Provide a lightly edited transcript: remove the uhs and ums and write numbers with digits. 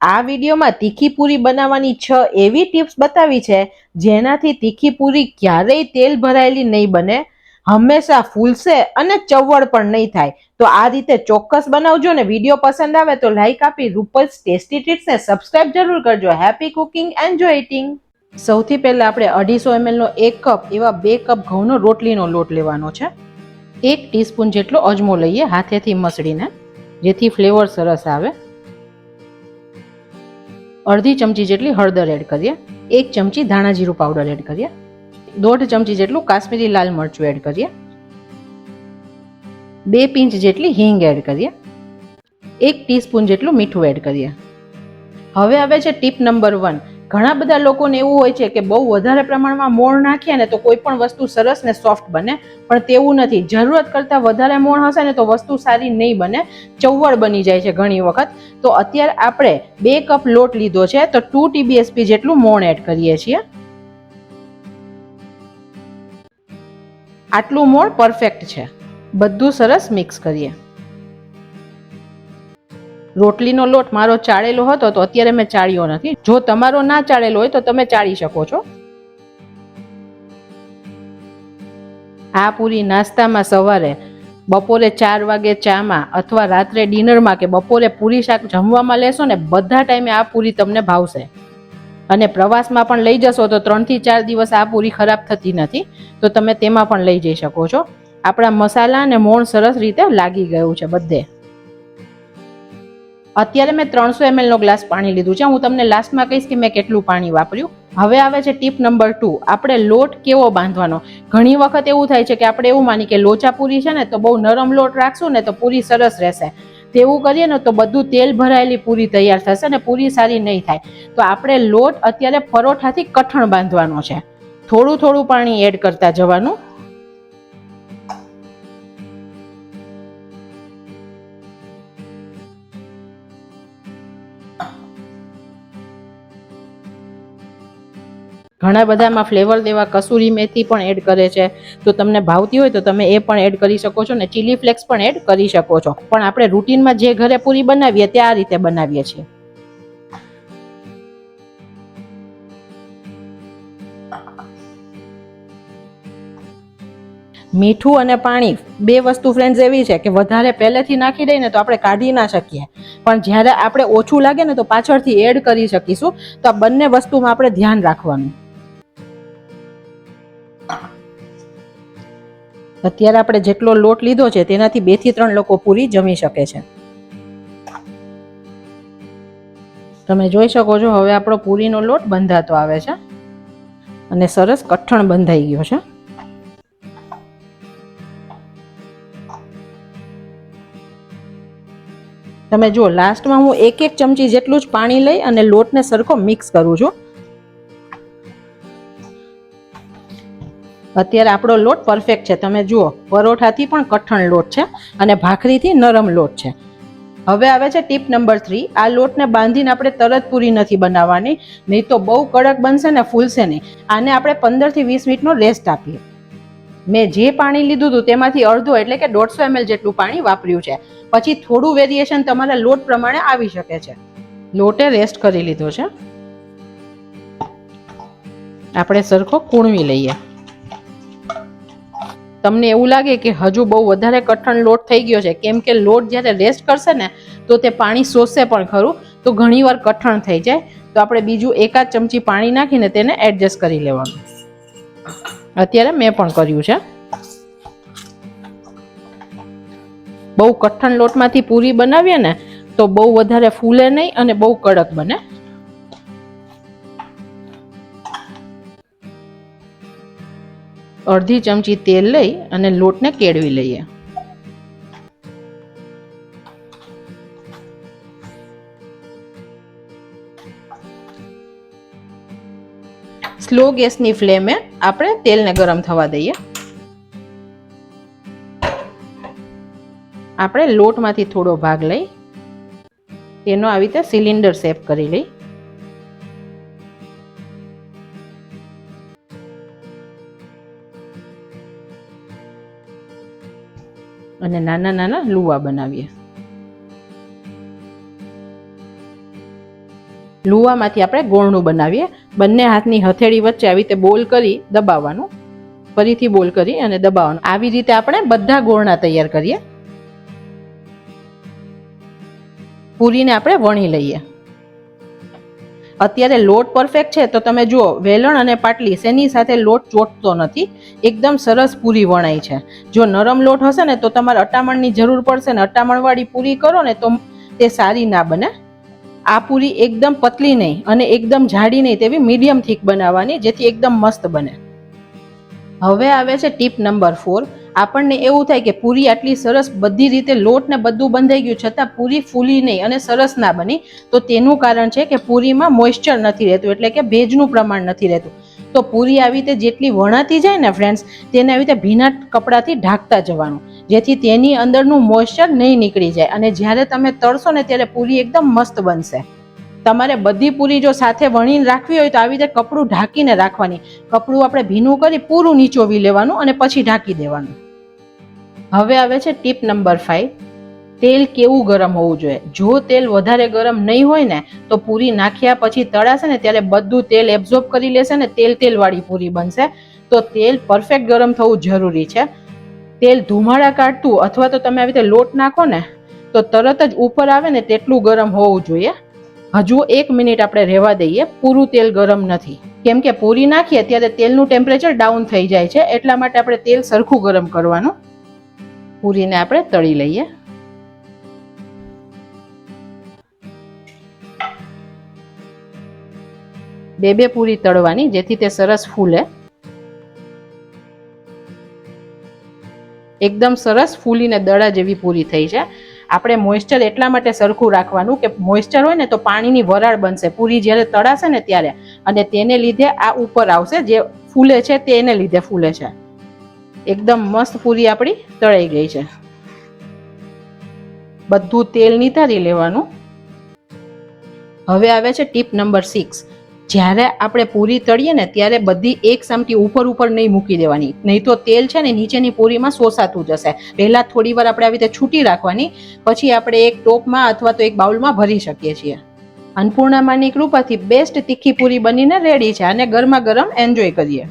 આ વિડીયોમાં તીખી પૂરી બનાવવાની 6 એવી ટિપ્સ બતાવી છે જેનાથી તીખી પૂરી ક્યારેય તેલ ભરાયેલી નહીં બને, હંમેશા ફૂલશે અને ચવડ પણ નહીં થાય. તો આ રીતે ચોક્કસ બનાવજો ને વિડીયો પસંદ આવે તો લાઈક આપી રૂપલ્સ ટેસ્ટી ટ્રીટ્સને સબસ્ક્રાઇબ જરૂર કરજો. Happy cooking, enjoy eating. સૌથી પહેલા આપણે 250 ml નો 1 કપ એવા 2 કપ ઘઉંનો રોટલીનો લોટ લેવાનો છે. 1 ટીસ્પૂન જેટલો અજમો લઈએ હાથેથી મસળીને, જેથી ફ્લેવર સરસ આવે. અડધી ચમચી જેટલી હળદર એડ કરીએ. 1 ચમચી ધાણા જીરું પાવડર એડ કરીએ. 1.5 ચમચી જેટલું કાશ્મીરી લાલ મરચું એડ કરીએ. 2 પિંચ જેટલી હિંગ એડ કરીએ. 1 ટીસ્પૂન જેટલું મીઠું એડ કરીએ. હવે આવે છે ટીપ નંબર 1. ઘણા બધા લોકોને એવું હોય છે કે બહુ વધારે પ્રમાણમાં મોણ નાખીએ ને તો કોઈ પણ વસ્તુ સરસ ને સોફ્ટ બને, પણ તેવું નથી. જરૂરત કરતાં વધારે મોણ હશે ને તો વસ્તુ સારી નહીં બને, ચવડ બની જાય છે ઘણી વખત. તો અત્યારે આપણે 2 કપ લોટ લીધો છે તો 2 TBSP જેટલું મોણ એડ કરીએ છીએ. આટલું મોણ પરફેક્ટ છે. બધું સરસ મિક્સ કરીએ. રોટલીનો લોટ મારો ચાળેલો હતો તો અત્યારે મેં ચાળ્યો નથી. જો તમારો ના ચાળેલો હોય તો તમે ચાળી શકો છો. આ પૂરી નાસ્તામાં, સવારે, બપોરે 4 વાગે ચામાં અથવા રાત્રે ડિનરમાં કે બપોરે પૂરી શાક જમવામાં લેશો ને બધા ટાઈમે આ પૂરી તમને ભાવશે. અને પ્રવાસમાં પણ લઈ જશો તો 3 થી 4 દિવસ આ પૂરી ખરાબ થતી નથી, તો તમે તેમાં પણ લઈ જઈ શકો છો. આપણા મસાલા અને મોણ સરસ રીતે લાગી ગયું છે બધે. અત્યારે મેં 300 ml નો ગ્લાસ પાણી લીધું છે. હું તમને લાસ્ટમાં કહીશ કે મેં કેટલું પાણી વાપર્યું. હવે આવે છે ટીપ નંબર 2. આપણે લોટ કેવો બાંધવાનો. ઘણી વખત એવું થાય છે કે આપણે એવું માની કે લોચા પૂરી છે ને તો બહુ નરમ લોટ રાખશું ને તો પૂરી સરસ રહેશે. તેવું કરીએ ને તો બધું તેલ ભરાયેલી પૂરી તૈયાર થશે ને પૂરી સારી નહીં થાય. તો આપણે લોટ અત્યારે પરોઠાથી કઠણ બાંધવાનો છે. થોડું થોડું પાણી એડ કરતા જવાનું. ઘણા બધામાં ફ્લેવર દેવા કસૂરી મેથી પણ એડ કરે છે, તો તમને ભાવતી હોય તો તમે એ પણ એડ કરી શકો છો ને ચીલી ફ્લેક્સ પણ એડ કરી શકો છો. પણ આપણે રૂટીનમાં જે ઘરે પૂરી બનાવીએ તે આ રીતે બનાવીએ છીએ. મીઠું અને પાણી બે વસ્તુ ફ્રેન્ડ્સ એવી છે કે વધારે પહેલેથી નાખી દઈએ ને તો આપણે કાઢી ના શકીએ, પણ જ્યારે આપણે ઓછું લાગે ને તો પાછળથી એડ કરી શકીશું. તો આ બંને વસ્તુમાં આપણે ધ્યાન રાખવાનું. અત્યારે આપણે જેટલો લોટ લીધો છે તેનાથી 2 થી 3 લોકો પૂરી જમી શકે છે. તમે જોઈ શકો છો હવે આપણો પૂરીનો લોટ બંધાતો આવે છે અને સરસ કઠણ બંધાઈ ગયો છે. તમે જો લાસ્ટમાં હું 1 ચમચી જેટલું જ પાણી લઈ અને લોટને સરખો મિક્સ કરું છું. અત્યારે આપણો લોટ પરફેક્ટ છે. તમે જુઓ, પરોઠાથી પણ કઠણ લોટ છે અને ભાખરીથી નરમ લોટ છે. હવે આવે છે ટીપ નંબર 3. આ લોટને બાંધીને આપણે તરત પૂરી નથી બનાવવાની, નહીં તો બહુ કડક બનશે ને ફૂલશે નહીં. આને આપણે 15 થી 20 મિનિટનો રેસ્ટ આપીએ. મેં જે પાણી લીધું હતું તેમાંથી અડધો એટલે કે 150 ml જેટલું પાણી વાપર્યું છે. પછી થોડું વેરિએશન તમારા લોટ પ્રમાણે આવી શકે છે. લોટે રેસ્ટ કરી લીધો છે. આપણે સરખો કૂણવી લઈએ. તમને એવું લાગે કે હજુ બહુ વધારે કઠણ લોટ થઈ ગયો છે, કેમ કે લોટ જ્યારે રેસ્ટ કરશે ને તો તે પાણી શોષશે પણ ખરું, તો ઘણીવાર કઠણ થઈ જાય. તો આપણે બીજું 1 ચમચી પાણી નાખીને તેને એડજસ્ટ કરી લેવાનું. અત્યારે મેં પણ કર્યું છે. બહુ કઠણ લોટમાંથી પૂરી બનાવીએ ને તો બહુ વધારે ફૂલે નહીં અને બહુ કડક બને. અડધી ચમચી તેલ લઈ અને લોટને કેળવી લઈએ. સ્લો ગેસની ફ્લેમે આપણે તેલને ગરમ થવા દઈએ. આપણે લોટમાંથી થોડો ભાગ લઈ તેનો આવી રીતે સિલિન્ડર શેપ કરી લઈ. અને નાના નાના લુવા બનાવીએ. લુવામાંથી આપણે ગોળનું બનાવીએ. બંને હાથની હથેળી વચ્ચે આવી રીતે બોલ કરી દબાવવાનું, ફરીથી બોલ કરી અને દબાવવાનું. આવી રીતે આપણે બધા ગોળના તૈયાર કરીએ. પૂરીને આપણે વણી લઈએ. અત્યારે લોટ પરફેક્ટ છે તો તમે જુઓ, વેલણ અને પાટલી શેની સાથે લોટ ચોટતો નથી, એકદમ સરસ પૂરી વણાય છે. જો નરમ લોટ હશે ને તો તમારે અટામણની જરૂર પડશે ને અટામણવાળી પૂરી કરો ને તો તે સારી ના બને. આ પૂરી એકદમ પતલી નહીં અને એકદમ જાડી નહીં, તેવી મીડિયમ થીક બનાવવાની, જેથી એકદમ મસ્ત બને. હવે આવે છે ટીપ નંબર 4. આપણને એવું થાય કે પૂરી આટલી સરસ બધી રીતે લોટ ને બધું બંધાઈ ગયું છતાં પૂરી ફૂલી નહીં અને સરસ ના બની, તો તેનું કારણ છે કે પૂરીમાં મોઇસ્ચર નથી રહેતું, એટલે કે ભેજનું પ્રમાણ નથી રહેતું. તો પૂરી આવી રીતે જેટલી વણાતી જાય ને ફ્રેન્ડ્સ, તેને આવી રીતે ભીના કપડાથી ઢાંકતા જવાનું, જેથી તેની અંદરનું મોઇસ્ચર નહીં નીકળી જાય અને જ્યારે તમે તળશો ને ત્યારે પૂરી એકદમ મસ્ત બનશે. તમારે બધી પૂરી જો સાથે વણીને રાખવી હોય તો આવી રીતે કપડું ઢાંકીને રાખવાની. કપડું આપણે ભીનું કરી પૂરું નીચોવી લેવાનું અને પછી ઢાંકી દેવાનું. હવે આવે છે ટીપ નંબર 5. તેલ કેવું ગરમ હોવું જોઈએ. જો તેલ વધારે ગરમ નહીં હોય ને તો પૂરી નાખ્યા પછી તળાશે ને ત્યારે બધું તેલ એબ્ઝોર્બ કરી લેશે ને તેલ વાળી પૂરી બનશે. તો તેલ પરફેક્ટ ગરમ થવું જરૂરી છે. તેલ ધુમાડા કાઢતું અથવા તો તમે આવી રીતે લોટ નાખો ને તો તરત જ ઉપર આવે ને તેટલું ગરમ હોવું જોઈએ. હજુ 1 મિનિટ આપણે રહેવા દઈએ. પૂરું તેલ ગરમ નથી, કેમ કે પૂરી નાખીએ ત્યારે તેલનું ટેમ્પરેચર ડાઉન થઈ જાય છે, એટલા માટે આપણે તેલ સરખું ગરમ કરવાનું. પૂરીને આપણે તળી લઈએ. બે પૂરી તળવાની, જેથી તે સરસ ફૂલે. એકદમ સરસ ફૂલીને દડા જેવી પૂરી થઈ છે. આપણે મોઇસ્ચર એટલા માટે સરખું રાખવાનું કે મોઇસ્ચર હોય ને તો પાણીની વરાળ બનશે પૂરી જ્યારે તળાશે ને ત્યારે, અને તેને લીધે આ ઉપર આવશે, જે ફૂલે છે તેને લીધે ફૂલે છે. એકદમ મસ્ત પૂરી આપણી તળાઈ ગઈ છે. બધું તેલ નિતારી લેવાનું. હવે આવે છે ટીપ નંબર 6. જ્યારે આપણે પૂરી તળીએ ને ત્યારે બધી એક સામટી ઉપર નહીં મૂકી દેવાની, નહીં તો તેલ છે ને નીચેની પૂરીમાં શોષાતું જશે. પહેલા થોડી વાર આપણે આવી રીતે છૂટી રાખવાની, પછી આપણે એક ટોપમાં અથવા તો એક બાઉલમાં ભરી શકીએ છીએ. અન્નપૂર્ણા માની કૃપાથી બેસ્ટ તીખી પૂરી બનીને રેડી છે, અને ગરમા ગરમ એન્જોય કરીએ.